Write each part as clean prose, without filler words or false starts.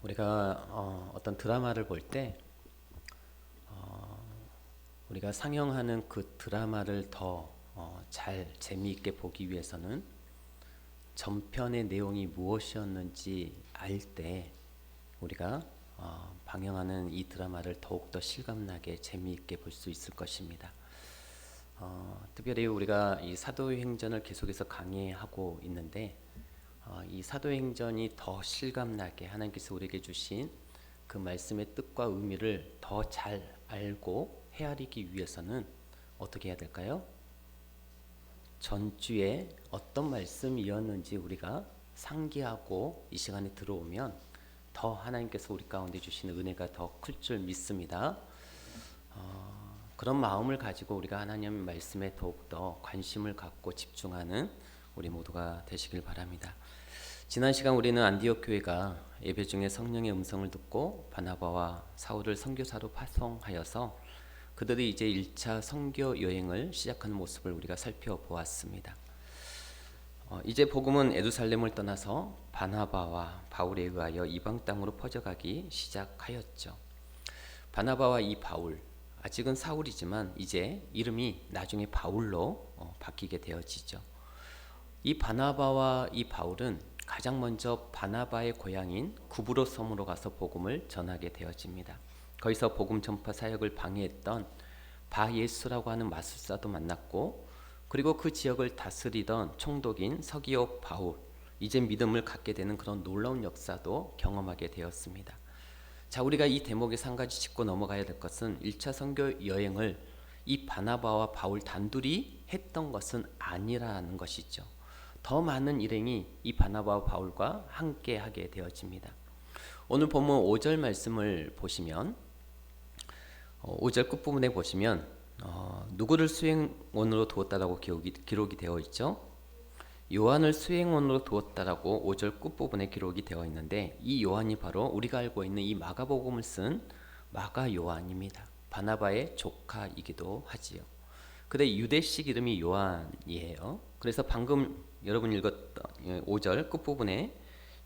우리가 어떤 드라마를 볼 때 우리가 상영하는 그 드라마를 더 잘 재미있게 보기 위해서는 전편의 내용이 무엇이었는지 알 때 우리가 방영하는 이 드라마를 더욱더 실감나게 재미있게 볼 수 있을 것입니다. 특별히 우리가 이 사도행전을 계속해서 강의하고 있는데 이 사도행전이 더 실감나게 하나님께서 우리에게 주신 그 말씀의 뜻과 의미를 더 잘 알고 헤아리기 위해서는 어떻게 해야 될까요? 전주에 어떤 말씀이었는지 우리가 상기하고 이 시간에 들어오면 더 하나님께서 우리 가운데 주시는 은혜가 더 클 줄 믿습니다. 그런 마음을 가지고 우리가 하나님 말씀에 더욱더 관심을 갖고 집중하는 우리 모두가 되시길 바랍니다. 지난 시간 우리는 안디옥 교회가 예배 중에 성령의 음성을 듣고 바나바와 사울을 선교사로 파송하여서 그들이 이제 1차 선교 여행을 시작하는 모습을 우리가 살펴보았습니다. 이제 복음은 예루살렘을 떠나서 바나바와 바울에 의하여 이방 땅으로 퍼져가기 시작하였죠. 바나바와 이 바울, 아직은 사울이지만 이제 이름이 나중에 바울로 바뀌게 되어지죠. 이 바나바와 이 바울은 가장 먼저 바나바의 고향인 구브로 섬으로 가서 복음을 전하게 되어집니다. 거기서 복음 전파 사역을 방해했던 바예수라고 하는 마술사도 만났고, 그리고 그 지역을 다스리던 총독인 서기오 바울, 이제 믿음을 갖게 되는 그런 놀라운 역사도 경험하게 되었습니다. 자, 우리가 이 대목에서 한 가지 짚고 넘어가야 될 것은 1차 선교 여행을 이 바나바와 바울 단둘이 했던 것은 아니라는 것이죠. 더 많은 일행이 이 바나바와 바울과 함께 하게 되어집니다. 오늘 본문 5절 말씀을 보시면 5절 끝부분에 보시면 누구를 수행원으로 두었다라고 기록이 되어 있죠. 요한을 수행원으로 두었다라고 5절 끝부분에 기록이 되어 있는데, 이 요한이 바로 우리가 알고 있는 이 마가복음을 쓴 마가 요한입니다. 바나바의 조카이기도 하지요. 근데 유대식 이름이 요한이에요. 그래서 방금 여러분 읽었던 5절 끝부분에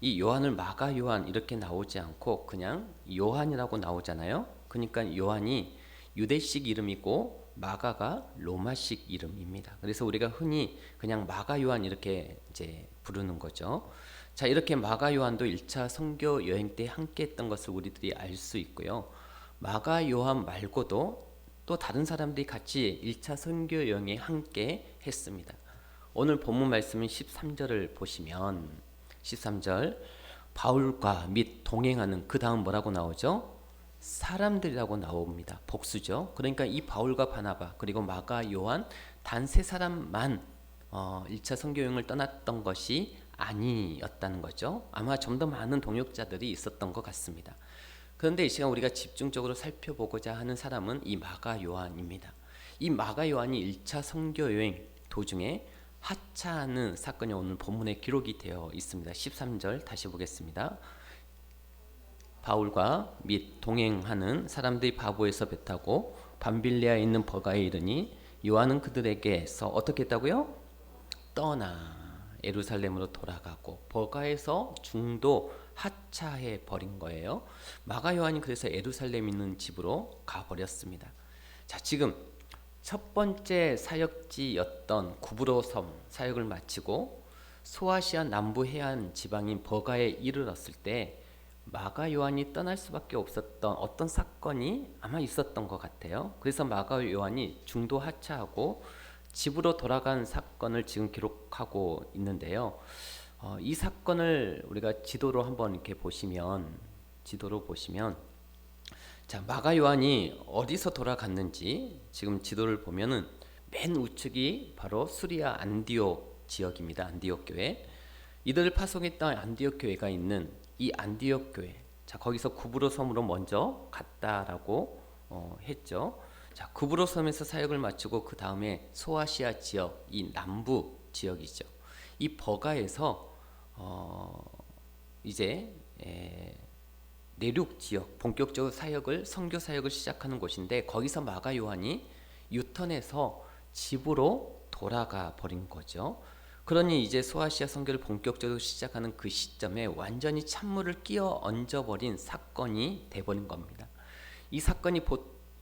이 요한을 마가 요한 이렇게 나오지 않고 그냥 요한이라고 나오잖아요. 그러니까 요한이 유대식 이름이고 마가가 로마식 이름입니다. 그래서 우리가 흔히 그냥 마가 요한 이렇게 이제 부르는 거죠. 자, 이렇게 마가 요한도 1차 선교 여행 때 함께 했던 것을 우리들이 알 수 있고요. 마가 요한 말고도 또 다른 사람들이 같이 1차 선교 여행에 함께 했습니다. 오늘 본문 말씀은 13절을 보시면 13절 바울과 및 동행하는, 그 다음 뭐라고 나오죠? 사람들이라고 나옵니다. 복수죠. 그러니까 이 바울과 바나바 그리고 마가 요한 단 세 사람만 1차 선교여행을 떠났던 것이 아니었다는 거죠. 아마 좀 더 많은 동역자들이 있었던 것 같습니다. 그런데 이 시간 우리가 집중적으로 살펴보고자 하는 사람은 이 마가 요한입니다. 이 마가 요한이 1차 선교여행 도중에 하차하는 사건이 오늘 본문에 기록이 되어 있습니다. 13절 다시 보겠습니다. 바울과 및 동행하는 사람들이 바보에서 배 타고 밤빌레아에 있는 버가에 이르니 요한은 그들에게서 어떻게 했다고요? 떠나 예루살렘으로 돌아가고 버가에서 중도 하차해 버린 거예요. 마가 요한이 그래서 예루살렘 있는 집으로 가버렸습니다. 자, 지금 첫 번째 사역지였던 구브로 섬 사역을 마치고 소아시아 남부 해안 지방인 버가에 이르렀을 때 마가 요한이 떠날 수밖에 없었던 어떤 사건이 아마 있었던 것 같아요. 그래서 마가 요한이 중도 하차하고 집으로 돌아간 사건을 지금 기록하고 있는데요. 이 사건을 우리가 지도로 한번 이렇게 보시면, 자, 마가 요한이 어디서 돌아갔는지 지금 지도를 보면은 맨 우측이 바로 수리아 안디옥 지역입니다. 안디옥 교회. 이들을 파송했던 안디옥 교회가 있는 이 안디옥 교회, 자, 거기서 구브로 섬으로 먼저 갔다라고 했죠. 자, 구브로 섬에서 사역을 마치고 그 다음에 소아시아 지역, 이 남부 지역이죠. 이 버가에서 이제 내륙 지역 본격적으로 선교 사역을 시작하는 곳인데, 거기서 마가 요한이 유턴해서 집으로 돌아가 버린 거죠. 그러니 이제 소아시아 선교를 본격적으로 시작하는 그 시점에 완전히 찬물을 끼어 얹어버린 사건이 돼버린 겁니다. 이 사건이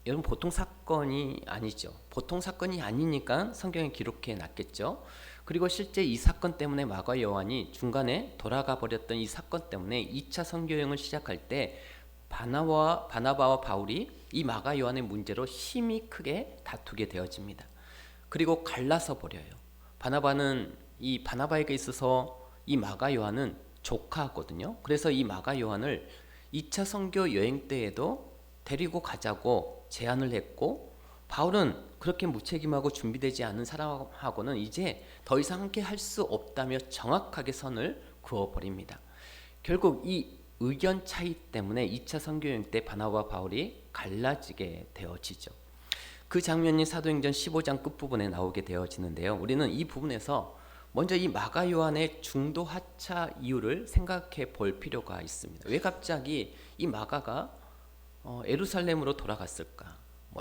여러분 보통 사건이 아니죠. 보통 사건이 아니니까 성경에 기록해 놨겠죠. 그리고 실제 이 사건 때문에 마가 요한이 중간에 돌아가 버렸던 이 사건 때문에 2차 선교 여행을 시작할 때 바나바와 바울이 이 마가 요한의 문제로 심히 크게 다투게 되어집니다. 그리고 갈라서 버려요. 바나바에게 있어서 이 마가 요한은 조카거든요. 그래서 이 마가 요한을 2차 선교 여행 때에도 데리고 가자고 제안을 했고, 바울은 그렇게 무책임하고 준비되지 않은 사람하고는 이제 더 이상 함께 할 수 없다며 정확하게 선을 그어버립니다. 결국 이 의견 차이 때문에 2차 선교 여행 때 바나바와 바울이 갈라지게 되어지죠. 그 장면이 사도행전 15장 끝부분에 나오게 되어지는데요. 우리는 이 부분에서 먼저 이 마가 요한의 중도 하차 이유를 생각해 볼 필요가 있습니다. 왜 갑자기 이 마가가 예루살렘으로 돌아갔을까?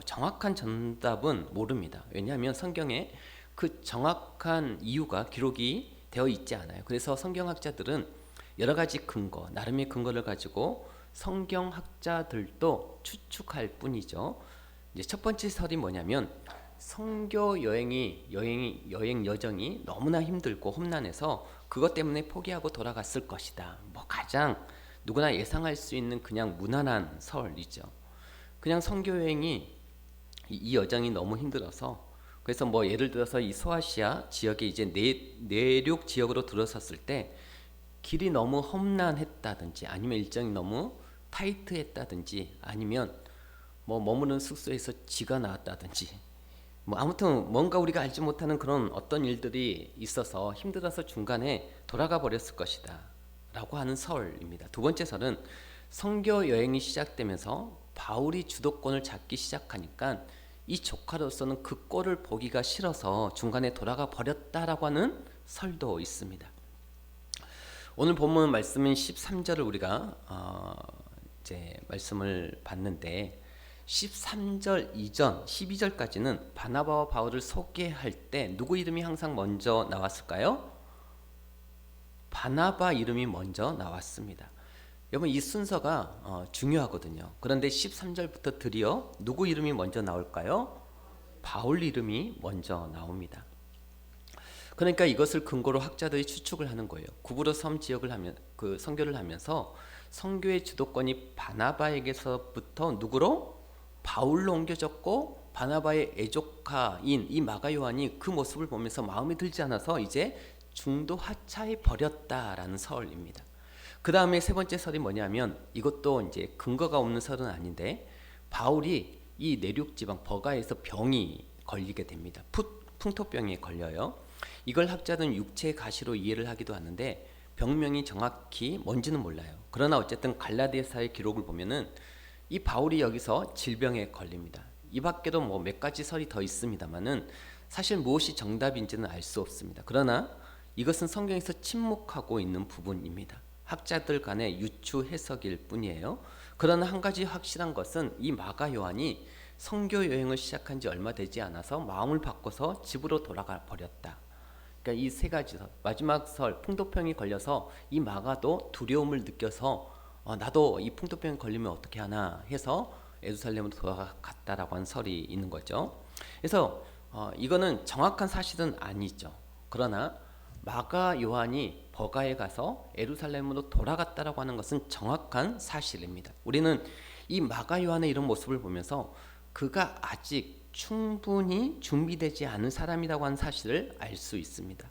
정확한 정답은 모릅니다. 왜냐하면 성경에 그 정확한 이유가 기록이 되어 있지 않아요. 그래서 성경학자들은 여러 가지 근거, 나름의 근거를 가지고 성경학자들도 추측할 뿐이죠. 이제 첫 번째 설이 뭐냐면 선교 여행 여정이 너무나 힘들고 험난해서 그것 때문에 포기하고 돌아갔을 것이다. 가장 누구나 예상할 수 있는 그냥 무난한 설이죠. 그냥 선교 여행이 이 여정이 너무 힘들어서, 그래서 예를 들어서 이 소아시아 지역에 이제 내륙 지역으로 들어섰을 때 길이 너무 험난했다든지 아니면 일정이 너무 타이트했다든지 아니면 머무는 숙소에서 쥐가 나왔다든지 아무튼 뭔가 우리가 알지 못하는 그런 어떤 일들이 있어서 힘들어서 중간에 돌아가 버렸을 것이다 라고 하는 설입니다. 두 번째 설은 선교 여행이 시작되면서 바울이 주도권을 잡기 시작하니까 이 조카로서는 그 꼴을 보기가 싫어서 중간에 돌아가 버렸다라고 하는 설도 있습니다. 오늘 본문 말씀인 13절을 우리가 이제 말씀을 봤는데 13절 이전 12절까지는 바나바와 바울을 소개할 때 누구 이름이 항상 먼저 나왔을까요? 바나바 이름이 먼저 나왔습니다. 여러분 이 순서가 중요하거든요. 그런데 13절부터 드디어 누구 이름이 먼저 나올까요? 바울 이름이 먼저 나옵니다. 그러니까 이것을 근거로 학자들이 추측을 하는 거예요. 구브로 섬 지역을 선교를 하면서 선교의 주도권이 바나바에게서부터 누구로? 바울로 옮겨졌고, 바나바의 애조카인 이 마가 요한이 그 모습을 보면서 마음에 들지 않아서 이제 중도 하차해 버렸다라는 설입니다. 그 다음에 세 번째 설이 뭐냐면, 이것도 이제 근거가 없는 설은 아닌데, 바울이 이 내륙 지방 버가에서 병이 걸리게 됩니다. 풍토병에 걸려요. 이걸 학자들은 육체 가시로 이해를 하기도 하는데 병명이 정확히 뭔지는 몰라요. 그러나 어쨌든 갈라디아서의 기록을 보면은 이 바울이 여기서 질병에 걸립니다. 이 밖에도 몇 가지 설이 더 있습니다만은 사실 무엇이 정답인지는 알 수 없습니다. 그러나 이것은 성경에서 침묵하고 있는 부분입니다. 학자들 간의 유추 해석일 뿐이에요. 그러나 한 가지 확실한 것은 이 마가 요한이 선교 여행을 시작한 지 얼마 되지 않아서 마음을 바꿔서 집으로 돌아가 버렸다. 그러니까 이 세 가지 설, 마지막 설 풍토병이 걸려서 이 마가도 두려움을 느껴서 나도 이 풍토병이 걸리면 어떻게 하나 해서 예루살렘으로 돌아갔다라고 하는 설이 있는 거죠. 그래서 이거는 정확한 사실은 아니죠. 그러나 마가 요한이 버가에 가서 예루살렘으로 돌아갔다라고 하는 것은 정확한 사실입니다. 우리는 이 마가 요한의 이런 모습을 보면서 그가 아직 충분히 준비되지 않은 사람이라고 하는 사실을 알 수 있습니다.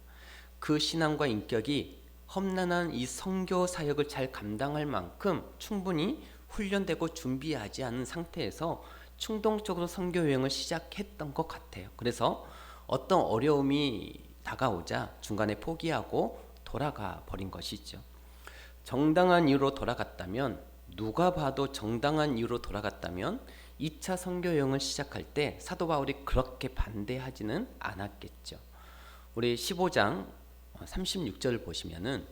그 신앙과 인격이 험난한 이 선교 사역을 잘 감당할 만큼 충분히 훈련되고 준비하지 않은 상태에서 충동적으로 선교 여행을 시작했던 것 같아요. 그래서 어떤 어려움이 다가오자 중간에 포기하고 돌아가 버린 것이죠. 정당한 이유로 돌아갔다면, 누가 봐도 정당한 이유로 돌아갔다면 2차 선교 여행을 시작할 때 사도 바울이 그렇게 반대하지는 않았겠죠. 우리 15장 36절을 보시면은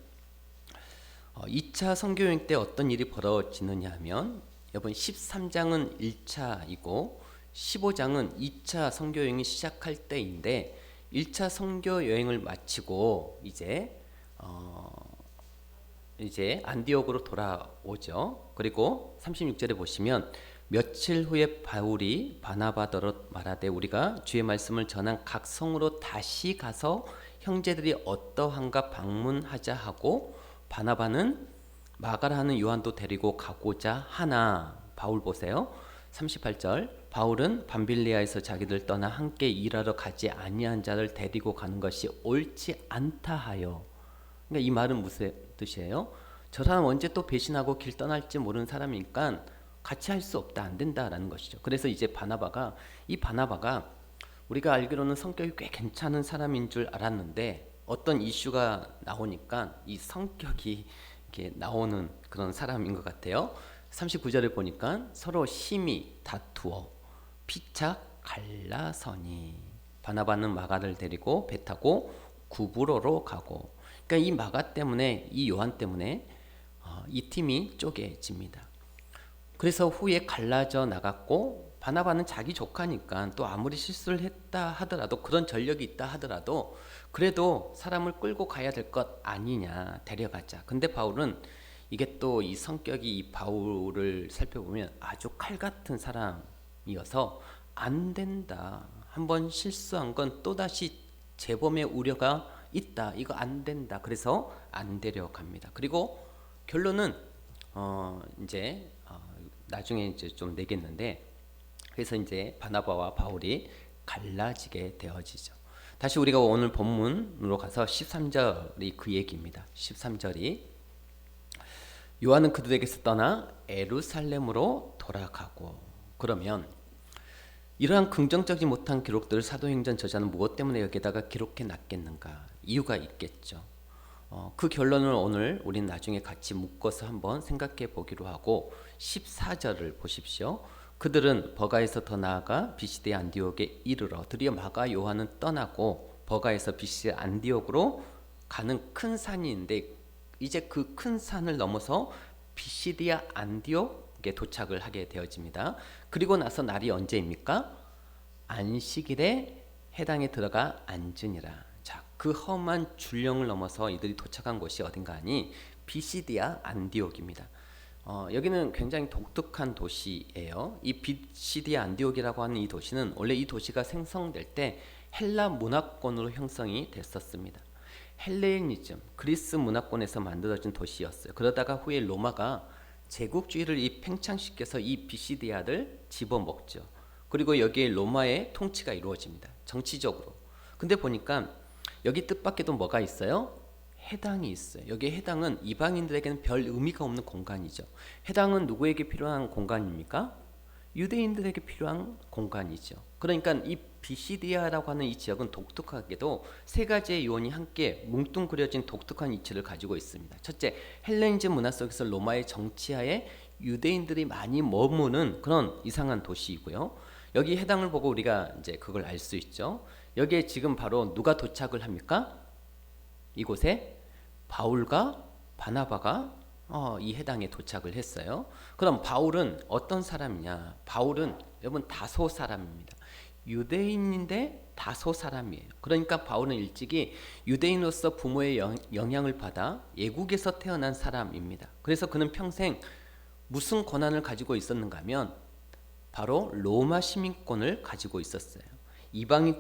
2차 선교 여행 때 어떤 일이 벌어지느냐 하면, 여러분 13장은 1차이고 15장은 2차 선교 여행이 시작할 때인데 1차 선교 여행을 마치고 이제 안디옥으로 돌아오죠. 그리고 36절에 보시면 며칠 후에 바울이 바나바더러 말하되 우리가 주의 말씀을 전한 각 성으로 다시 가서 형제들이 어떠한가 방문하자 하고 바나바는 마가라 하는 요한도 데리고 가고자 하나. 바울 보세요. 38절 바울은 밤빌리아에서 자기들 떠나 함께 일하러 가지 아니한 자를 데리고 가는 것이 옳지 않다 하여. 그러니까 이 말은 무슨 뜻이에요? 저 사람 언제 또 배신하고 길 떠날지 모르는 사람이니까 같이 할 수 없다, 안 된다라는 것이죠. 그래서 이제 바나바가 우리가 알기로는 성격이 꽤 괜찮은 사람인 줄 알았는데 어떤 이슈가 나오니까 이 성격이 이렇게 나오는 그런 사람인 것 같아요. 39절에 보니까 서로 심히 다투어 피차 갈라서니 바나바는 마가를 데리고 배 타고 구브로로 가고. 그러니까 이 마가 때문에, 이 요한 때문에 이 팀이 쪼개집니다. 그래서 후에 갈라져 나갔고 바나바는 자기 조카니까 또 아무리 실수를 했다 하더라도 그런 전력이 있다 하더라도 그래도 사람을 끌고 가야 될 것 아니냐, 데려가자. 근데 바울은 이게 또 이 성격이 이 바울을 살펴보면 아주 칼 같은 사람이어서 안 된다. 한번 실수한 건 또다시 재범의 우려가 있다. 이거 안 된다. 그래서 안 데려갑니다. 그리고 결론은 나중에 이제 좀 내겠는데, 그래서 이제 바나바와 바울이 갈라지게 되어지죠. 다시 우리가 오늘 본문으로 가서 13절이 그 얘기입니다. 13절이 요한은 그들에게서 떠나 예루살렘으로 돌아가고. 그러면 이러한 긍정적이지 못한 기록들을 사도행전 저자는 무엇 때문에 여기다가 기록해 놨겠는가? 이유가 있겠죠. 그 결론을 오늘 우린 나중에 같이 묶어서 한번 생각해 보기로 하고 14절을 보십시오. 그들은 버가에서 더 나아가 비시디아 안디옥에 이르러 드디어 마가 요한은 떠나고 버가에서 비시디아 안디옥으로 가는 큰 산이 있는데 이제 그 큰 산을 넘어서 비시디아 안디옥에 도착을 하게 되어집니다. 그리고 나서 날이 언제입니까? 안식일에 해당에 들어가 앉으니라. 자, 그 험한 줄령을 넘어서 이들이 도착한 곳이 어딘가 하니 비시디아 안디옥입니다. 여기는 굉장히 독특한 도시예요. 이 비시디아 안디옥이라고 하는 이 도시는 원래 이 도시가 생성될 때 헬라 문화권으로 형성이 됐었습니다. 헬레니즘, 그리스 문화권에서 만들어진 도시였어요. 그러다가 후에 로마가 제국주의를 팽창시켜서 이 비시디아를 집어먹죠. 그리고 여기에 로마의 통치가 이루어집니다. 정치적으로. 근데 보니까 여기 뜻밖에도 뭐가 있어요? 해당이 있어요. 여기 해당은 이방인들에게는 별 의미가 없는 공간이죠. 해당은 누구에게 필요한 공간입니까? 유대인들에게 필요한 공간이죠. 그러니까 이 비시디아라고 하는 이 지역은 독특하게도 세 가지의 요원이 함께 뭉뚱그려진 독특한 이치를 가지고 있습니다. 첫째, 헬레니즘 문화 속에서 로마의 정치하에 유대인들이 많이 머무는 그런 이상한 도시이고요. 여기 해당을 보고 우리가 이제 그걸 알 수 있죠. 여기에 지금 바로 누가 도착을 합니까? 이곳에 바울과 바나바가 이 해당에 도착을 했어요. 그럼 바울은 어떤 사람이냐? 바울은 여러분 다소 사람입니다. 유대인인데 다소 사람이에요. 그러니까 바울은 일찍이 유대인으로서 부모의 영향을 받아 예국에서 태어난 사람입니다. 그래서 그는 평생 무슨 권한을 가지고 있었는가 하면 바로 로마 시민권을 가지고 있었어요. 이방인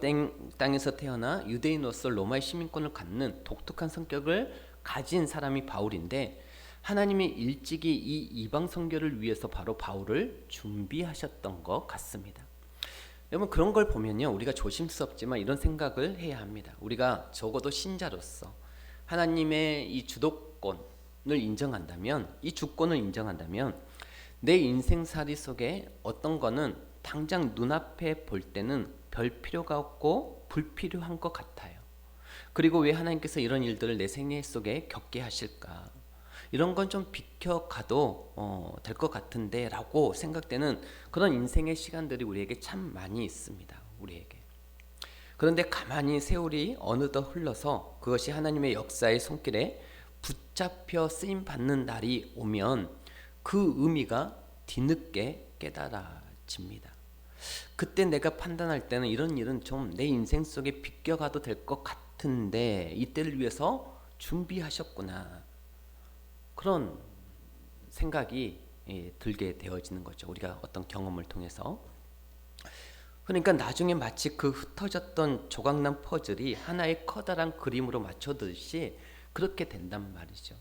땅에서 태어나 유대인으로서 로마의 시민권을 갖는 독특한 성격을 가진 사람이 바울인데 하나님이 일찍이 이 이방 선교를 위해서 바로 바울을 준비하셨던 것 같습니다. 여러분 그런 걸 보면요, 우리가 조심스럽지만 이런 생각을 해야 합니다. 우리가 적어도 신자로서 하나님의 이 주도권을 인정한다면, 이 주권을 인정한다면 내 인생살이 속에 어떤 거는 당장 눈앞에 볼 때는 별 필요가 없고 불필요한 것 같아요. 그리고 왜 하나님께서 이런 일들을 내 생애 속에 겪게 하실까? 이런 건 좀 비켜가도 될 것 같은데 라고 생각되는 그런 인생의 시간들이 우리에게 참 많이 있습니다. 우리에게. 그런데 가만히 세월이 어느덧 흘러서 그것이 하나님의 역사의 손길에 붙잡혀 쓰임받는 날이 오면 그 의미가 뒤늦게 깨달아집니다. 그때 내가 판단할 때는 이런 일은 좀 내 인생 속에 비껴가도 될 것 같은데 이때를 위해서 준비하셨구나. 그런 생각이 들게 되어지는 거죠. 우리가 어떤 경험을 통해서. 그러니까 나중에 마치 그 흩어졌던 조각난 퍼즐이 하나의 커다란 그림으로 맞춰듯이 그렇게 된단 말이죠.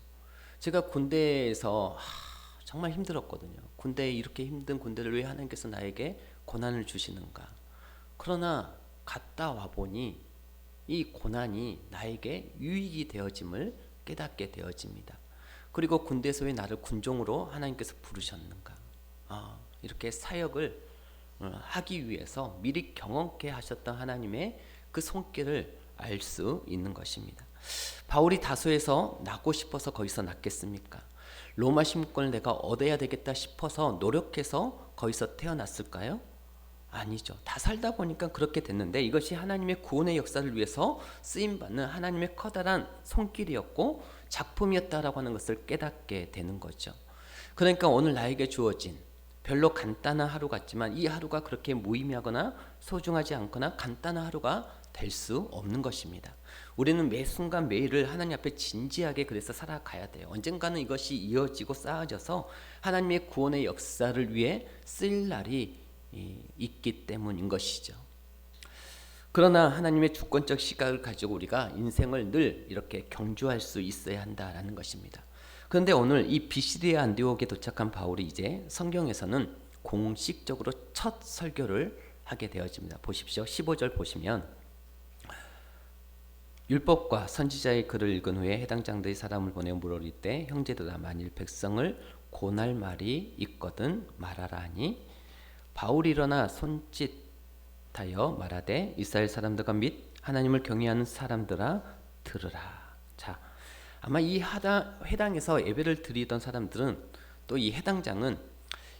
제가 군대에서 정말 힘들었거든요. 군대에 이렇게 힘든 군대를 왜 하나님께서 나에게 고난을 주시는가. 그러나 갔다 와 보니 이 고난이 나에게 유익이 되어짐을 깨닫게 되어집니다. 그리고 군대에서 왜 나를 군종으로 하나님께서 부르셨는가. 이렇게 사역을 하기 위해서 미리 경험케 하셨던 하나님의 그 손길을 알 수 있는 것입니다. 바울이 다소에서 낳고 싶어서 거기서 낳겠습니까? 로마 시민권을 내가 얻어야 되겠다 싶어서 노력해서 거기서 태어났을까요? 아니죠. 다 살다 보니까 그렇게 됐는데 이것이 하나님의 구원의 역사를 위해서 쓰임받는 하나님의 커다란 손길이었고 작품이었다라고 하는 것을 깨닫게 되는 거죠. 그러니까 오늘 나에게 주어진 별로 간단한 하루 같지만 이 하루가 그렇게 무의미하거나 소중하지 않거나 간단한 하루가 될 수 없는 것입니다. 우리는 매 순간 매일을 하나님 앞에 진지하게 그래서 살아가야 돼요. 언젠가는 이것이 이어지고 쌓아져서 하나님의 구원의 역사를 위해 쓰일 날이 있기 때문인 것이죠. 그러나 하나님의 주권적 시각을 가지고 우리가 인생을 늘 이렇게 경주할 수 있어야 한다라는 것입니다. 그런데 오늘 이 비시디아 안디옥에 도착한 바울이 이제 성경에서는 공식적으로 첫 설교를 하게 되어집니다. 보십시오. 15절 보시면 율법과 선지자의 글을 읽은 후에 해당 장들이 사람을 보내 물어리때 형제들아 만일 백성을 고날 말이 있거든 말하라 하니 바울이 일어나 손짓하여 말하되 이스라엘 사람들과 및 하나님을 경외하는 사람들아 들으라. 자, 아마 이 회당에서 예배를 드리던 사람들은 또 이 해당장은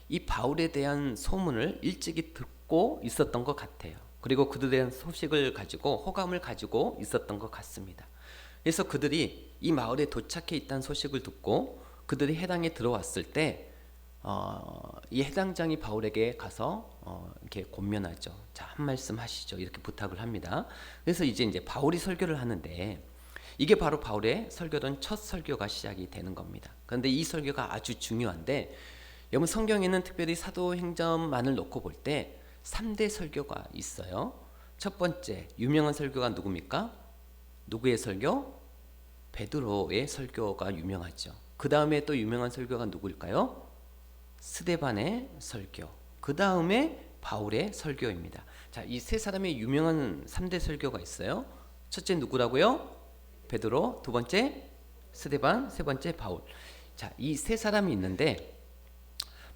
이 바울에 대한 소문을 일찍이 듣고 있었던 것 같아요. 그리고 그들에 대한 소식을 가지고 호감을 가지고 있었던 것 같습니다. 그래서 그들이 이 마을에 도착해 있다는 소식을 듣고 그들이 해당에 들어왔을 때 이 해당장이 바울에게 가서 이렇게 권면하죠. 자, 한 말씀 하시죠. 이렇게 부탁을 합니다. 그래서 이제 바울이 설교를 하는데 이게 바로 바울의 설교던 첫 설교가 시작이 되는 겁니다. 그런데 이 설교가 아주 중요한데 여러분 성경에는 특별히 사도행전만을 놓고 볼 때 3대 설교가 있어요. 첫 번째 유명한 설교가 누굽니까? 누구의 설교? 베드로의 설교가 유명하죠. 그 다음에 또 유명한 설교가 누구일까요? 스데반의 설교. 그 다음에 바울의 설교입니다. 자, 이 세 사람의 유명한 3대 설교가 있어요. 첫째 누구라고요? 베드로, 두 번째 스데반, 세 번째 바울. 자, 이 세 사람이 있는데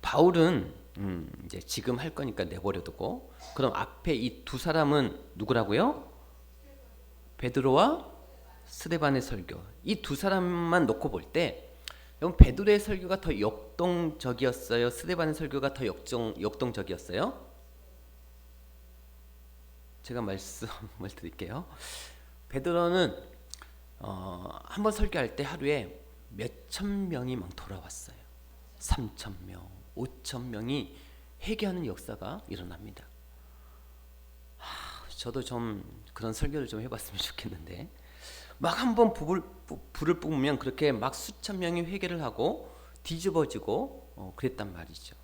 바울은 이제 지금 할 거니까 내버려두고 그럼 앞에 이 두 사람은 누구라고요? 베드로와 스데반의 설교. 이 두 사람만 놓고 볼 때 여러분 베드로의 설교가 더 역동적이었어요? 스데반의 설교가 더 역동적이었어요? 제가 말씀을 드릴게요. 베드로는 한번 설교할 때 하루에 몇천 명이 막 돌아왔어요. 3,000명, 5,000명이 회개하는 역사가 일어납니다. 저도 좀 그런 설교를 좀 해봤으면 좋겠는데 막 한번 불을 뿜으면 그렇게 막 수천 명이 회개를 하고 뒤집어지고 그랬단 말이죠.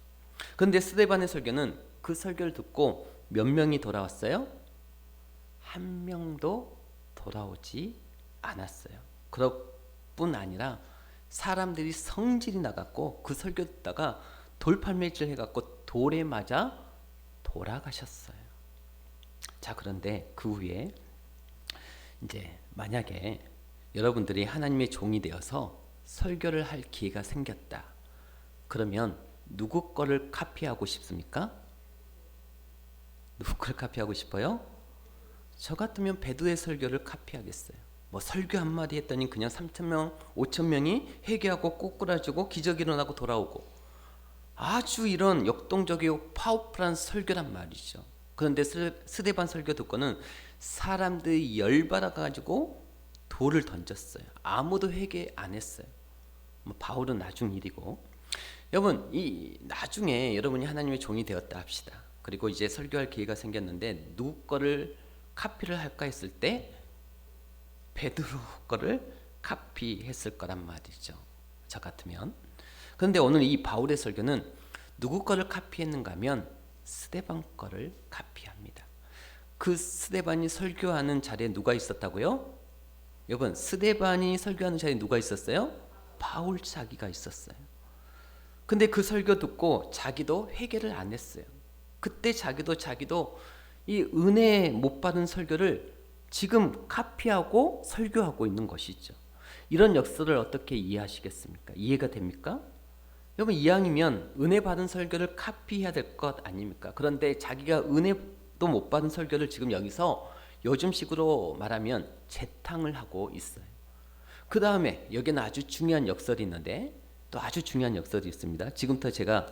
그런데 스데반의 설교는 그 설교를 듣고 몇 명이 돌아왔어요? 한 명도 돌아오지 않았어요. 그뿐 아니라 사람들이 성질이 나갔고 그 설교 듣다가 돌팔매질 해갖고 돌에 맞아 돌아가셨어요. 자, 그런데 그 후에 이제 만약에 여러분들이 하나님의 종이 되어서 설교를 할 기회가 생겼다. 그러면 누구 거를 카피하고 싶습니까? 누구 거를 카피하고 싶어요? 저 같으면 베드로의 설교를 카피하겠어요. 뭐 설교 한마디 했더니 그냥 3,000명, 5,000명이 회개하고 꼬꾸라지고 기적이 일어나고 돌아오고 아주 이런 역동적이고 파워풀한 설교란 말이죠. 그런데 스데반 설교 듣고는 사람들이 열받아가지고 돌을 던졌어요. 아무도 회개 안 했어요. 뭐 바울은 나중 일이고. 여러분 이 나중에 여러분이 하나님의 종이 되었다 합시다. 그리고 이제 설교할 기회가 생겼는데 누구 거를 카피를 할까 했을 때 베드로 거를 카피했을 거란 말이죠. 저 같으면. 그런데 오늘 이 바울의 설교는 누구 거를 카피했는가 하면 스데반 거를 카피합니다. 그 스데반이 설교하는 자리에 누가 있었다고요? 여러분, 스데반이 설교하는 자리에 누가 있었어요? 바울 자기가 있었어요. 근데 그 설교 듣고 자기도 회개를 안 했어요. 그때 자기도 이 은혜 못 받은 설교를 지금 카피하고 설교하고 있는 것이죠. 이런 역사를 어떻게 이해하시겠습니까? 이해가 됩니까? 여러분, 이왕이면 은혜 받은 설교를 카피해야 될 것 아닙니까? 그런데 자기가 은혜도 못 받은 설교를 지금 여기서 요즘식으로 말하면 재탕을 하고 있어요. 그 다음에 여기는 아주 중요한 역설이 있는데 또 아주 중요한 역설이 있습니다. 지금부터 제가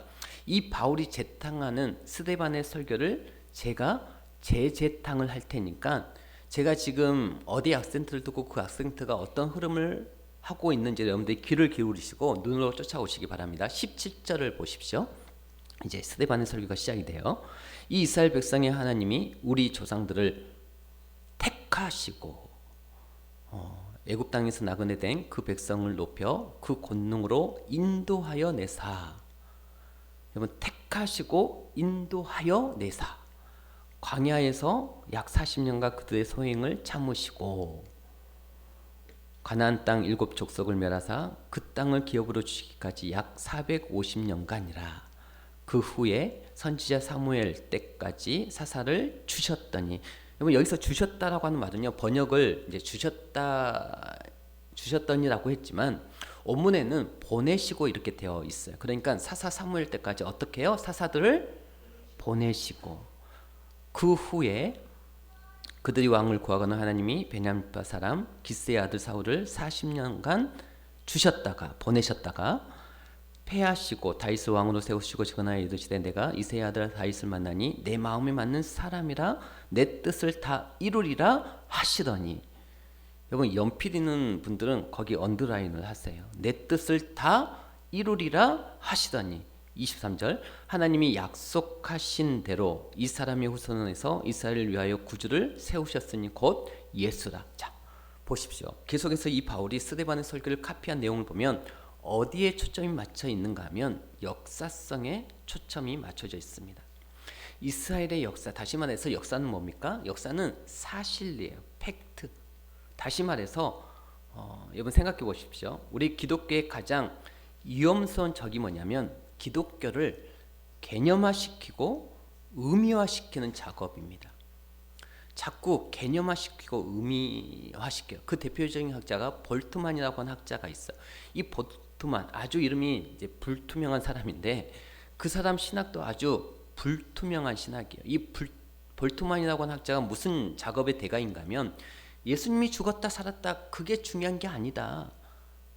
이 바울이 재탕하는 스데반의 설교를 제가 재재탕을 할 테니까 제가 지금 어디 악센트를 두고 그 악센트가 어떤 흐름을 하고 있는지 여러분들이 귀를 기울이시고 눈으로 쫓아오시기 바랍니다. 17절을 보십시오. 이제 스데반의 설교가 시작이 돼요. 이 이스라엘 백성의 하나님이 우리 조상들을 택하시고 애굽 땅에서 나그네 된 그 백성을 높여 그 권능으로 인도하여 내사. 여러분, 택하시고 인도하여 내사. 광야에서 약 40년간 그들의 소행을 참으시고 가나안 땅 7족속을 멸하사 그 땅을 기업으로 주시기까지 약 450년간이라. 그 후에 선지자 사무엘 때까지 사사를 주셨더니, 여러분 여기서 주셨다라고 하는 말은요, 번역을 이제 주셨더니라고 했지만 원문에는 보내시고 이렇게 되어 있어요. 그러니까 사사 사무엘 때까지 어떻게 해요? 사사들을 보내시고 그 후에 그들이 왕을 구하거나 하나님이 베냐민 사람 기스의 아들 사울을 40년간 주셨다가 보내셨다가 패하시고 다윗을 왕으로 세우시고 전하여 이르시되 내가 이새의 아들 다윗을 만나니 내 마음에 맞는 사람이라 내 뜻을 다 이루리라 하시더니. 여러분, 연필 있는 분들은 거기 언더라인을 하세요. 내 뜻을 다 이루리라 하시더니. 23절 하나님이 약속하신 대로 이 사람의 후손에서 이스라엘을 위하여 구주를 세우셨으니 곧 예수라. 자, 보십시오. 계속해서 이 바울이 스데반의 설교를 카피한 내용을 보면 어디에 초점이 맞춰 있는가 하면 역사성에 초점이 맞춰져 있습니다. 이스라엘의 역사, 다시 말해서 역사는 뭡니까? 역사는 사실이에요. 팩트. 다시 말해서 여러분 생각해 보십시오. 우리 기독교의 가장 위험스러운 적이 뭐냐면 기독교를 개념화시키고 의미화시키는 작업입니다. 자꾸 개념화시키고 의미화시켜요. 그 대표적인 학자가 볼트만이라고 하는 학자가 있어요. 이 볼트만, 아주 이름이 이제 불투명한 사람인데 그 사람 신학도 아주 불투명한 신학이에요. 이 볼트만이라고 하는 학자가 무슨 작업의 대가인가 하면 예수님이 죽었다 살았다 그게 중요한 게 아니다.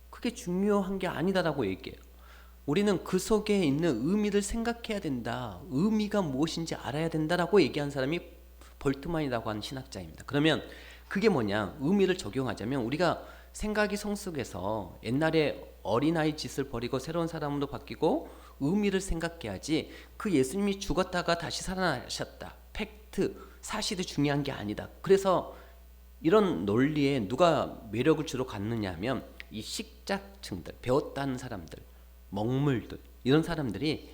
그게 중요한 게 아니다라고 얘기해요. 우리는 그 속에 있는 의미를 생각해야 된다. 의미가 무엇인지 알아야 된다라고 얘기한 사람이 볼트만이라고 하는 신학자입니다. 그러면 그게 뭐냐? 의미를 적용하자면 우리가 생각이 성숙해서 옛날에 어린아이 짓을 버리고 새로운 사람으로 바뀌고 의미를 생각해야지 그 예수님이 죽었다가 다시 살아나셨다. 팩트, 사실이 중요한 게 아니다. 그래서 이런 논리에 누가 매력을 주로 갖느냐 하면 이 식자층들, 배웠다는 사람들, 먹물들, 이런 사람들이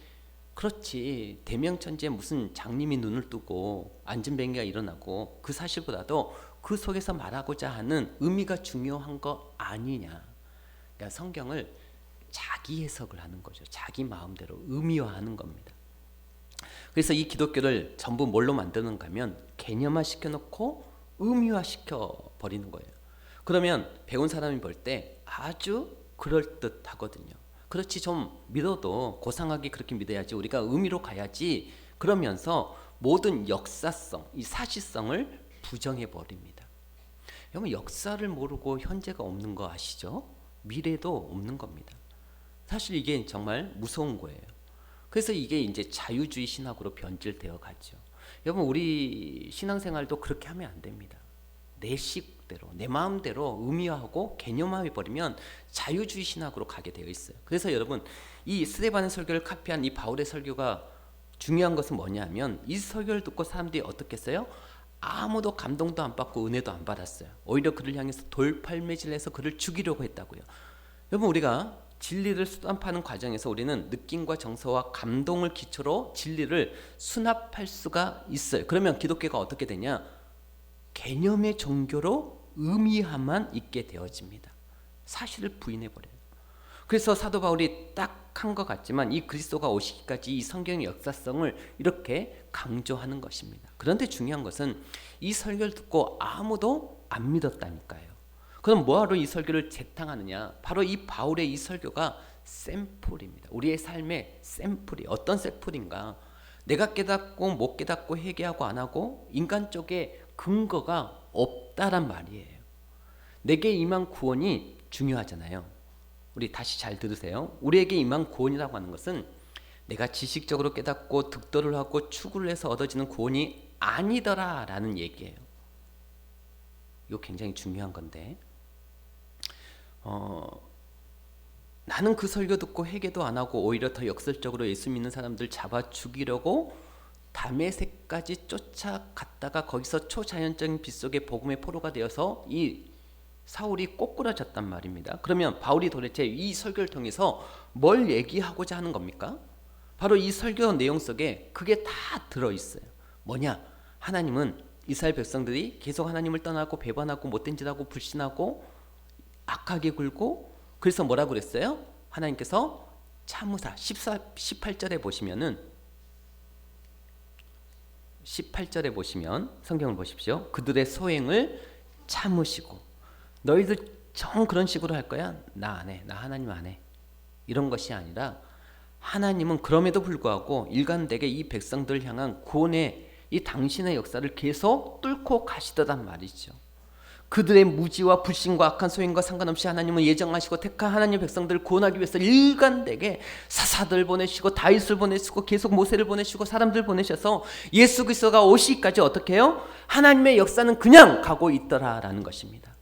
그렇지 대명천지에 무슨 장님이 눈을 뜨고 안진뱅이가 일어나고 그 사실보다도 그 속에서 말하고자 하는 의미가 중요한 거 아니냐. 그러니까 성경을 자기 해석을 하는 거죠. 자기 마음대로 의미화하는 겁니다. 그래서 이 기독교를 전부 뭘로 만드는가 하면 개념화 시켜놓고 의미화 시켜버리는 거예요. 그러면 배운 사람이 볼 때 아주 그럴듯하거든요. 그렇지, 좀 믿어도 고상하게 그렇게 믿어야지, 우리가 의미로 가야지, 그러면서 모든 역사성, 이 사실성을 부정해버립니다. 여러분, 역사를 모르고 현재가 없는 거 아시죠? 미래도 없는 겁니다. 사실 이게 정말 무서운 거예요. 그래서 이게 이제 자유주의 신학으로 변질되어 가죠. 여러분, 우리 신앙생활도 그렇게 하면 안 됩니다. 내 식대로, 내 마음대로 의미화하고 개념화해버리면 자유주의 신학으로 가게 되어 있어요. 그래서 여러분, 이 스데반의 설교를 카피한 이 바울의 설교가 중요한 것은 뭐냐면 이 설교를 듣고 사람들이 어떻게 했어요? 아무도 감동도 안 받고 은혜도 안 받았어요. 오히려 그를 향해서 돌팔매질해서 그를 죽이려고 했다고요. 여러분, 우리가 진리를 수납하는 과정에서 우리는 느낌과 정서와 감동을 기초로 진리를 수납할 수가 있어요. 그러면 기독교가 어떻게 되냐? 개념의 종교로 의미함만 있게 되어집니다. 사실을 부인해버려요. 그래서 사도 바울이 딱 한 것 같지만 이 그리스도가 오시기까지 이 성경의 역사성을 이렇게 강조하는 것입니다. 그런데 중요한 것은 이 설교를 듣고 아무도 안 믿었다니까요. 그럼 뭐하러 이 설교를 재탕하느냐? 바로 이 바울의 이 설교가 샘플입니다. 우리의 삶의 샘플이 어떤 샘플인가? 내가 깨닫고 못 깨닫고 회개하고 안 하고 인간 쪽에 근거가 없다란 말이에요. 내게 임한 구원이 중요하잖아요. 우리 다시 잘 들으세요. 우리에게 임한 구원이라고 하는 것은 내가 지식적으로 깨닫고 득도를 하고 추구를 해서 얻어지는 구원이 아니더라라는 얘기예요. 이거 굉장히 중요한 건데 나는 그 설교 듣고 회개도 안 하고 오히려 더 역설적으로 예수 믿는 사람들 잡아 죽이려고 다메섹까지 쫓아갔다가 거기서 초자연적인 빛 속에 복음의 포로가 되어서 이 사울이 꼬꾸라졌단 말입니다. 그러면 바울이 도대체 이 설교를 통해서 뭘 얘기하고자 하는 겁니까? 바로 이 설교 내용 속에 그게 다 들어있어요. 뭐냐? 하나님은 이스라엘 백성들이 계속 하나님을 떠나고 배반하고 못된 짓하고 불신하고 악하게 굴고 그래서 뭐라고 그랬어요? 하나님께서 참으사 18절에 보시면은 18절에 보시면 성경을 보십시오. 그들의 소행을 참으시고 너희들 정 그런 식으로 할 거야? 나 안 해. 나 하나님 안 해. 이런 것이 아니라 하나님은 그럼에도 불구하고 일관되게 이 백성들을 향한 구원의 이 당신의 역사를 계속 뚫고 가시더란 말이죠. 그들의 무지와 불신과 악한 소행과 상관없이 하나님은 예정하시고 택한 하나님의 백성들을 구원하기 위해서 일관되게 사사들 보내시고 다윗을 보내시고 계속 모세를 보내시고 사람들 보내셔서 예수 그리스도가 오시기까지 어떻게 해요? 하나님의 역사는 그냥 가고 있더라라는 것입니다.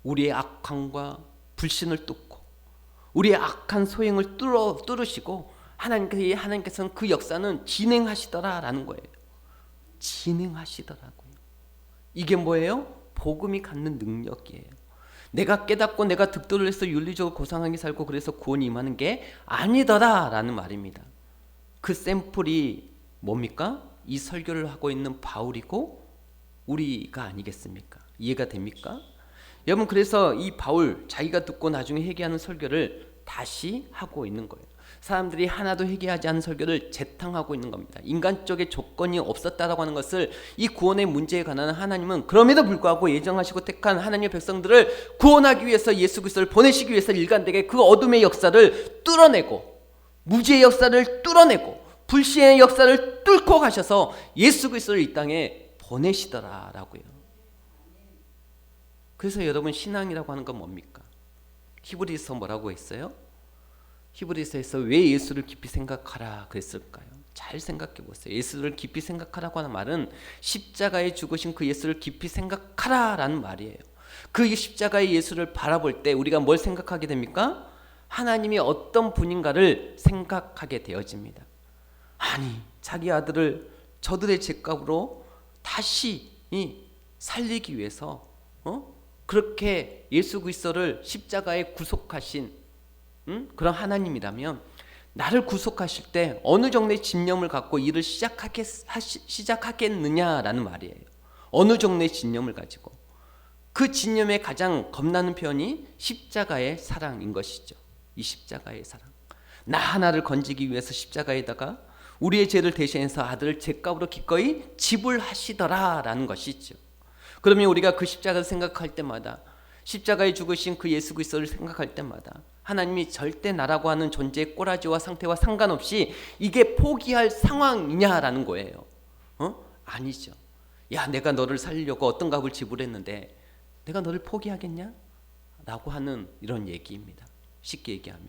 우리의 악함과 불신을 뚫고 우리의 악한 소행을 뚫으시고 하나님께서는 그 역사는 진행하시더라라는 거예요. 진행하시더라고요. 이게 뭐예요? 복음이 갖는 능력이에요. 내가 깨닫고 내가 득도를 해서 윤리적으로 고상하게 살고 그래서 구원이 임하는 게 아니더라라는 말입니다. 그 샘플이 뭡니까? 이 설교를 하고 있는 바울이고 우리가 아니겠습니까? 이해가 됩니까? 여러분, 그래서 이 바울 자기가 듣고 나중에 회개하는 설교를 다시 하고 있는 거예요. 사람들이 하나도 회개하지 않은 설교를 재탕하고 있는 겁니다. 인간적인 조건이 없었다라고 하는 것을 이 구원의 문제에 관한 하나님은 그럼에도 불구하고 예정하시고 택한 하나님의 백성들을 구원하기 위해서 예수 그리스도를 보내시기 위해서 일관되게 그 어둠의 역사를 뚫어내고 무지의 역사를 뚫어내고 불신의 역사를 뚫고 가셔서 예수 그리스도를 이 땅에 보내시더라라고요. 그래서 여러분, 신앙이라고 하는 건 뭡니까? 히브리서 뭐라고 했어요? 히브리서에서 왜 예수를 깊이 생각하라 그랬을까요? 잘 생각해 보세요. 예수를 깊이 생각하라고 하는 말은 십자가에 죽으신 그 예수를 깊이 생각하라라는 말이에요. 그 십자가의 예수를 바라볼 때 우리가 뭘 생각하게 됩니까? 하나님이 어떤 분인가를 생각하게 되어집니다. 아니, 자기 아들을 저들의 죄값으로 다시 살리기 위해서 그렇게 예수 그리스도를 십자가에 구속하신 그런 하나님이라면 나를 구속하실 때 어느 정도의 집념을 갖고 일을 시작하겠느냐라는 말이에요. 어느 정도의 집념을 가지고. 그 집념의 가장 겁나는 표현이 십자가의 사랑인 것이죠. 이 십자가의 사랑. 나 하나를 건지기 위해서 십자가에다가 우리의 죄를 대신해서 아들을 죄값으로 기꺼이 지불하시더라라는 것이죠. 그러면 우리가 그 십자가를 생각할 때마다 십자가에 죽으신 그 예수 그리스도를 생각할 때마다 하나님이 절대 나라고 하는 존재의 꼬라지와 상태와 상관없이 이게 포기할 상황이냐라는 거예요. 아니죠. 야, 내가 너를 살리려고 어떤 값을 지불했는데 내가 너를 포기하겠냐? 라고 하는 이런 얘기입니다. 쉽게 얘기하면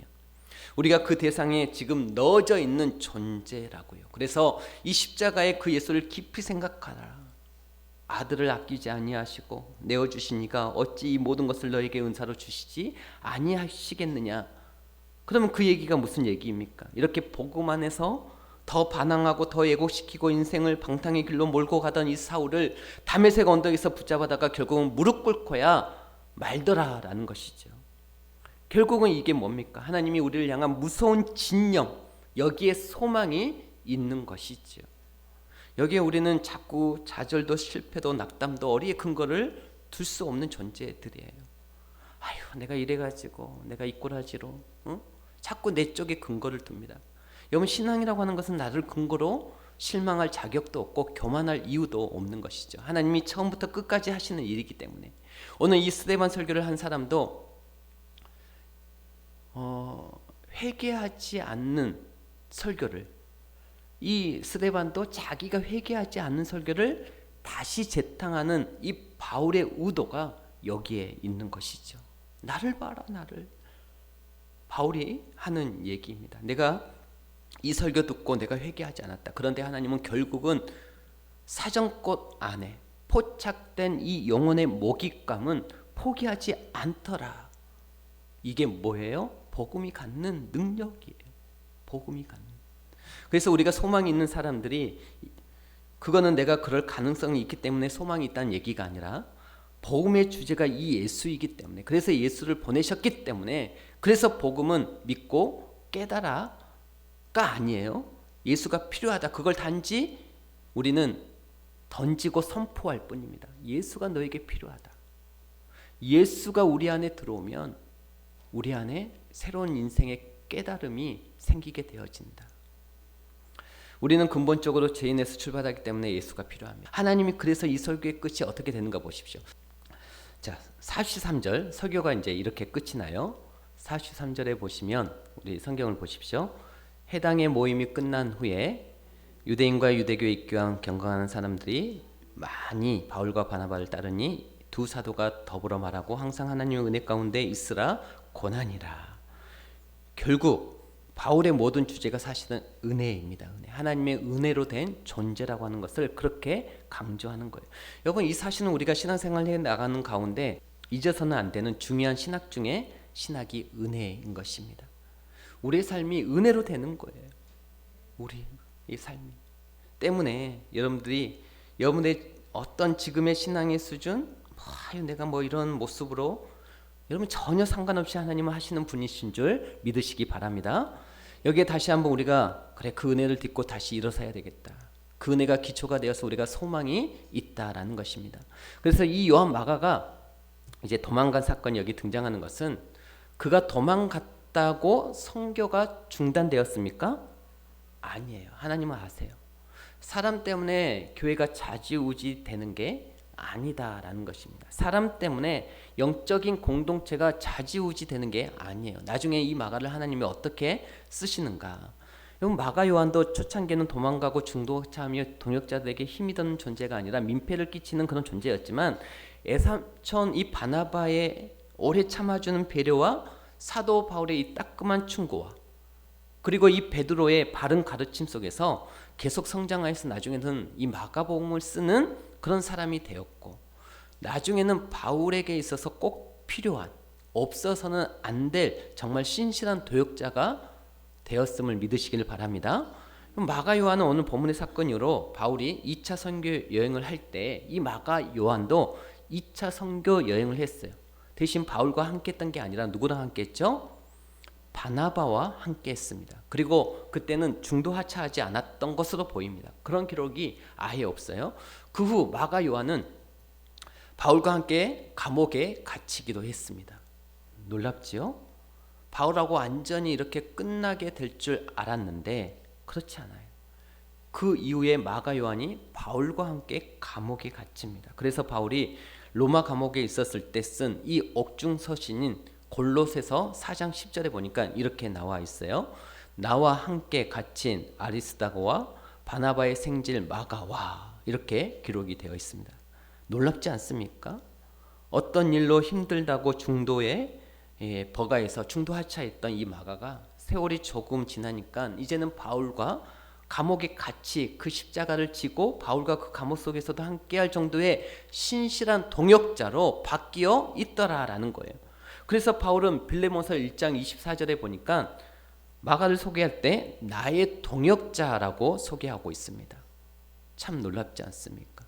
우리가 그 대상에 지금 넣어져 있는 존재라고요. 그래서 이 십자가의 그 예수를 깊이 생각하라. 아들을 아끼지 아니하시고 내어주시니까 어찌 이 모든 것을 너에게 은사로 주시지 아니하시겠느냐. 그러면 그 얘기가 무슨 얘기입니까? 이렇게 복음 안에서 더 반항하고 더 왜곡시키고 인생을 방탕의 길로 몰고 가던 이 사울을 다메섹 언덕에서 붙잡아다가 결국은 무릎 꿇고야 말더라라는 것이죠. 결국은 이게 뭡니까? 하나님이 우리를 향한 무서운 진영, 여기에 소망이 있는 것이죠. 여기에 우리는 자꾸 좌절도 실패도 낙담도 어리의 근거를 둘 수 없는 존재들이에요. 아유, 내가 이래가지고 내가 이 꼬라지로 자꾸 내 쪽에 근거를 둡니다. 여러분, 신앙이라고 하는 것은 나를 근거로 실망할 자격도 없고 교만할 이유도 없는 것이죠. 하나님이 처음부터 끝까지 하시는 일이기 때문에. 오늘 이 스데반 설교를 한 사람도 회개하지 않는 설교를, 이 스데반도 자기가 회개하지 않는 설교를 다시 재탕하는 이 바울의 의도가 여기에 있는 것이죠. 나를 봐라, 나를. 바울이 하는 얘기입니다. 내가 이 설교 듣고 내가 회개하지 않았다. 그런데 하나님은 결국은 사정꽃 안에 포착된 이 영혼의 먹잇감은 포기하지 않더라. 이게 뭐예요? 복음이 갖는 능력이에요. 복음이 갖는. 그래서 우리가 소망이 있는 사람들이, 그거는 내가 그럴 가능성이 있기 때문에 소망이 있다는 얘기가 아니라 복음의 주제가 이 예수이기 때문에, 그래서 예수를 보내셨기 때문에, 그래서 복음은 믿고 깨달아가 아니에요. 예수가 필요하다. 그걸 단지 우리는 던지고 선포할 뿐입니다. 예수가 너에게 필요하다. 예수가 우리 안에 들어오면 우리 안에 새로운 인생의 깨달음이 생기게 되어진다. 우리는 근본적으로 죄인에서 출발하기 때문에 예수가 필요합니다. 하나님이 그래서 이 설교의 끝이 어떻게 되는가 보십시오. 자, 43절 설교가 이제 이렇게 끝이 나요. 43절에 보시면 우리 성경을 보십시오. 해당의 모임이 끝난 후에 유대인과 유대교에 입교한 경건하는 사람들이 많이 바울과 바나바를 따르니 두 사도가 더불어 말하고 항상 하나님의 은혜 가운데 있으라 고난이라. 결국 바울의 모든 주제가 사실은 은혜입니다. 은혜. 하나님의 은혜로 된 존재라고 하는 것을 그렇게 강조하는 거예요. 여러분, 이 사실은 우리가 신앙생활을 해 나가는 가운데 잊어서는 안 되는 중요한 신학 중에 신학이 은혜인 것입니다. 우리의 삶이 은혜로 되는 거예요. 우리의 삶이. 때문에 여러분의 어떤 지금의 신앙의 수준, 내가 이런 모습으로, 여러분 전혀 상관없이 하나님은 하시는 분이신 줄 믿으시기 바랍니다. 여기에 다시 한번 우리가 그 은혜를 딛고 다시 일어서야 되겠다. 그 은혜가 기초가 되어서 우리가 소망이 있다라는 것입니다. 그래서 이 요한 마가가 이제 도망간 사건이 여기 등장하는 것은, 그가 도망갔다고 선교가 중단되었습니까? 아니에요. 하나님은 아세요. 사람 때문에 교회가 좌지우지 되는 게 아니다라는 것입니다. 사람 때문에 영적인 공동체가 좌지우지 되는 게 아니에요. 나중에 이 마가를 하나님이 어떻게 쓰시는가. 마가 요한도 초창기에는 도망가고 중도자하며 동역자들에게 힘이 되는 존재가 아니라 민폐를 끼치는 그런 존재였지만, 애삼촌 이 바나바의 오래 참아주는 배려와 사도 바울의 이 따끔한 충고와 그리고 이 베드로의 바른 가르침 속에서 계속 성장하여서 나중에는 이 마가복음을 쓰는 그런 사람이 되었고, 나중에는 바울에게 있어서 꼭 필요한, 없어서는 안 될 정말 신실한 도역자가 되었음을 믿으시길 바랍니다. 마가 요한은 오늘 본문의 사건으로 바울이 2차 선교 여행을 할 때 이 마가 요한도 2차 선교 여행을 했어요. 대신 바울과 함께 했던 게 아니라 누구랑 함께 했죠? 바나바와 함께 했습니다. 그리고 그때는 중도 하차하지 않았던 것으로 보입니다. 그런 기록이 아예 없어요. 그 후 마가 요한은 바울과 함께 감옥에 갇히기도 했습니다. 놀랍지요? 바울하고 완전히 이렇게 끝나게 될 줄 알았는데 그렇지 않아요. 그 이후에 마가 요한이 바울과 함께 감옥에 갇힙니다. 그래서 바울이 로마 감옥에 있었을 때 쓴 이 옥중 서신인 골로새서 4장 10절에 보니까 이렇게 나와 있어요. 나와 함께 갇힌 아리스다고와 바나바의 생질 마가와, 이렇게 기록이 되어 있습니다. 놀랍지 않습니까? 어떤 일로 힘들다고 중도에 버가에서 중도 하차했던 이 마가가 세월이 조금 지나니까 이제는 바울과 감옥에 같이 그 십자가를 지고 바울과 그 감옥 속에서도 함께할 정도의 신실한 동역자로 바뀌어 있더라라는 거예요. 그래서 바울은 빌레몬서 1장 24절에 보니까 마가를 소개할 때 나의 동역자라고 소개하고 있습니다. 참 놀랍지 않습니까?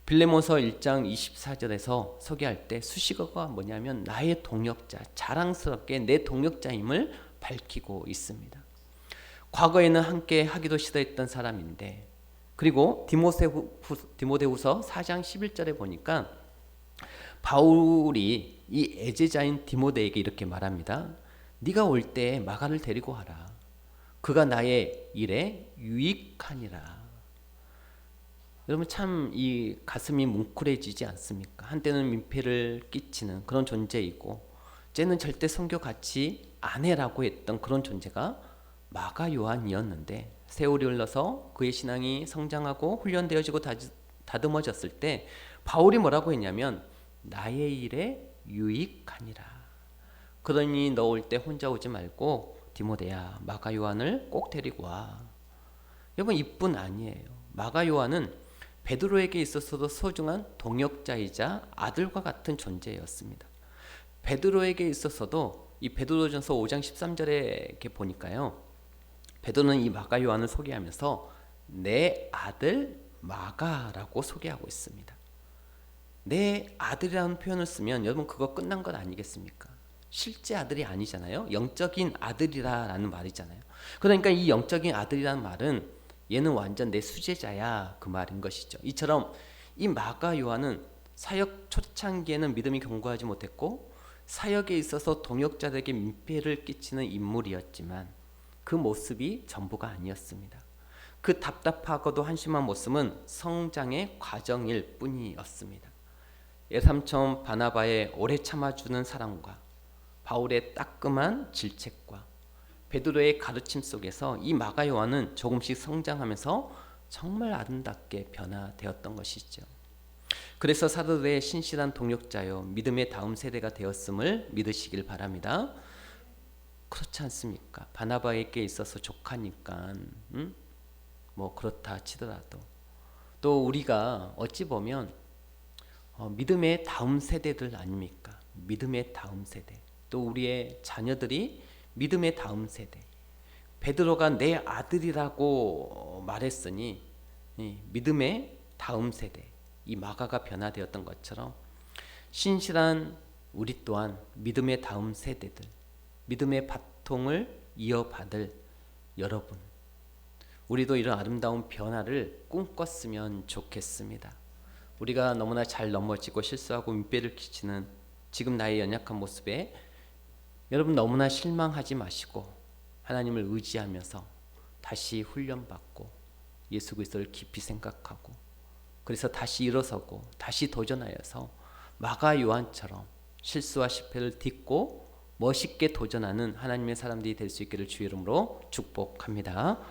빌레몬서 1장 24절에서 소개할 때 수식어가 뭐냐면 나의 동역자, 자랑스럽게 내 동역자임을 밝히고 있습니다. 과거에는 함께 하기도 싫어했던 사람인데, 그리고 디모데후서 4장 11절에 보니까 바울이 이 애제자인 디모데에게 이렇게 말합니다. 네가 올 때 마가를 데리고 와라. 그가 나의 일에 유익하니라. 여러분 참 이 가슴이 뭉클해지지 않습니까? 한때는 민폐를 끼치는 그런 존재이고, 쟤는 절대 선교 같이 안 해라고 했던 그런 존재가 마가 요한이었는데, 세월이 흘러서 그의 신앙이 성장하고 훈련되어지고 다듬어졌을 때 바울이 뭐라고 했냐면 나의 일에 유익하니라. 그러니 너 올 때 혼자 오지 말고 디모데야, 마가 요한을 꼭 데리고 와. 여러분 이뿐 아니에요. 마가 요한은 베드로에게 있어서도 소중한 동역자이자 아들과 같은 존재였습니다. 베드로에게 있어서도 이 베드로전서 5장 13절에 이렇게 보니까요, 베드로는 이 마가 요한을 소개하면서 내 아들 마가라고 소개하고 있습니다. 내 아들이라는 표현을 쓰면 여러분 그거 끝난 것 아니겠습니까? 실제 아들이 아니잖아요. 영적인 아들이라는 말이잖아요. 그러니까 이 영적인 아들이라는 말은 얘는 완전 내 수제자야, 그 말인 것이죠. 이처럼 이 마가 요한은 사역 초창기에는 믿음이 견고하지 못했고 사역에 있어서 동역자들에게 민폐를 끼치는 인물이었지만 그 모습이 전부가 아니었습니다. 그 답답하고도 한심한 모습은 성장의 과정일 뿐이었습니다. 예삼촌 바나바의 오래 참아주는 사랑과 바울의 따끔한 질책과 베드로의 가르침 속에서 이 마가 요한은 조금씩 성장하면서 정말 아름답게 변화되었던 것이죠. 그래서 사도들의 신실한 동역자요 믿음의 다음 세대가 되었음을 믿으시길 바랍니다. 그렇지 않습니까? 바나바에게 있어서 조카니까 뭐 그렇다 치더라도 또 우리가 어찌 보면 믿음의 다음 세대들 아닙니까? 믿음의 다음 세대. 또 우리의 자녀들이 믿음의 다음 세대. 베드로가 내 아들이라고 말했으니 믿음의 다음 세대, 이 마가가 변화되었던 것처럼 신실한 우리 또한 믿음의 다음 세대들, 믿음의 바통을 이어받을 여러분, 우리도 이런 아름다운 변화를 꿈꿨으면 좋겠습니다. 우리가 너무나 잘 넘어지고 실수하고 민폐를 끼치는 지금 나의 연약한 모습에 여러분 너무나 실망하지 마시고 하나님을 의지하면서 다시 훈련받고 예수 그리스도를 깊이 생각하고 그래서 다시 일어서고 다시 도전하여서 마가 요한처럼 실수와 실패를 딛고 멋있게 도전하는 하나님의 사람들이 될 수 있기를 주의 이름으로 축복합니다.